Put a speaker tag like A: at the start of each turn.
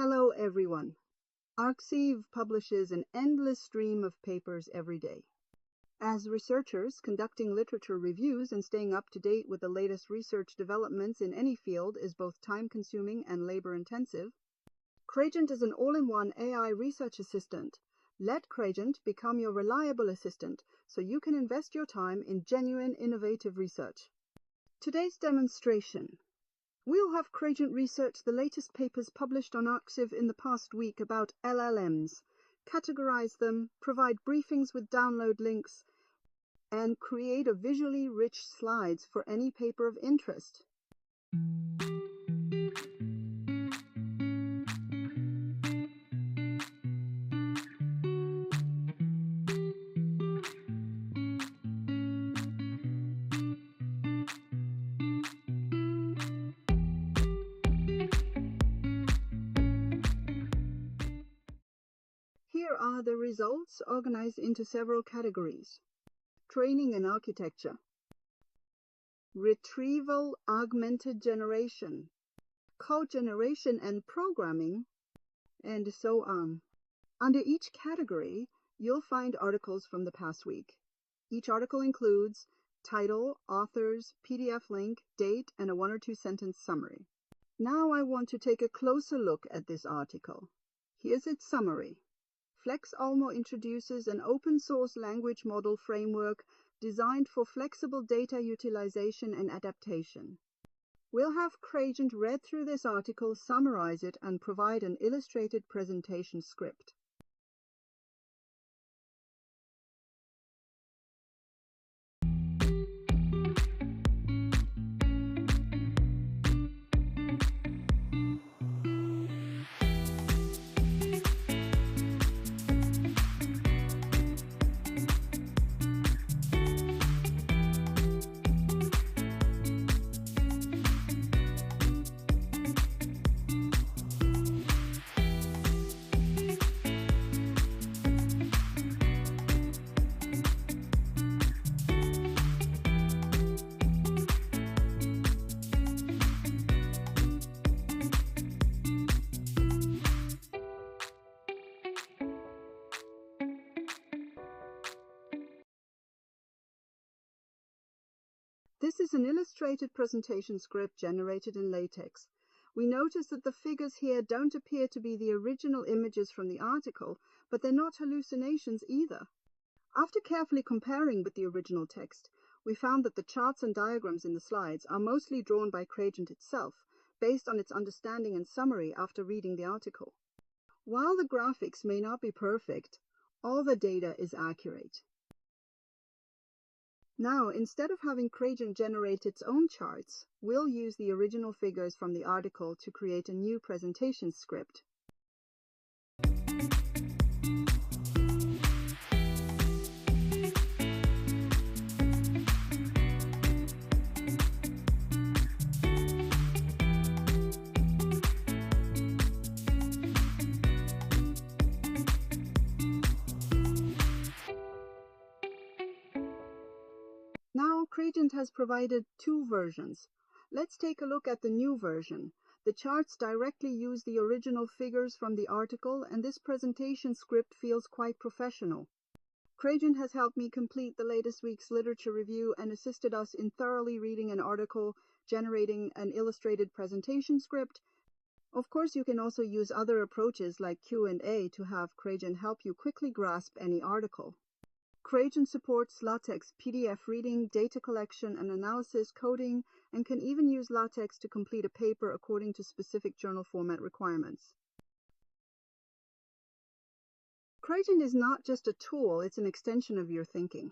A: Hello everyone. arXiv publishes an endless stream of papers every day. As researchers, conducting literature reviews and staying up to date with the latest research developments in any field is both time-consuming and labor-intensive. Kragent is an all-in-one AI research assistant. Let Kragent become your reliable assistant so you can invest your time in genuine, innovative research. Today's demonstration. We'll have Kragent research the latest papers published on arXiv in the past week about LLMs, categorize them, provide briefings with download links, and create a visually rich slides for any paper of interest. Here are the results organized into several categories. Training and architecture, retrieval augmented generation, code generation and programming, and so on. Under each category, you'll find articles from the past week. Each article includes title, authors, PDF link, date, and a 1 or 2 sentence summary. Now I want to take a closer look at this article. Here's its summary. FLEXOLMO introduces an open-source language model framework designed for flexible data utilization and adaptation. We'll have Kragent read through this article, summarize it, and provide an illustrated presentation script. This is an illustrated presentation script generated in LaTeX. We notice that the figures here don't appear to be the original images from the article, but they're not hallucinations either. After carefully comparing with the original text, we found that the charts and diagrams in the slides are mostly drawn by Kragent itself, based on its understanding and summary after reading the article. While the graphics may not be perfect, all the data is accurate. Now, instead of having Kragent generate its own charts, we'll use the original figures from the article to create a new presentation script. Now, Kragent has provided 2 versions. Let's take a look at the new version. The charts directly use the original figures from the article, and this presentation script feels quite professional. Kragent has helped me complete the latest week's literature review and assisted us in thoroughly reading an article, generating an illustrated presentation script. Of course, you can also use other approaches like Q&A to have Kragent help you quickly grasp any article. Kragent supports LaTeX PDF reading, data collection and analysis, coding, and can even use LaTeX to complete a paper according to specific journal format requirements. Kragent is not just a tool, it's an extension of your thinking.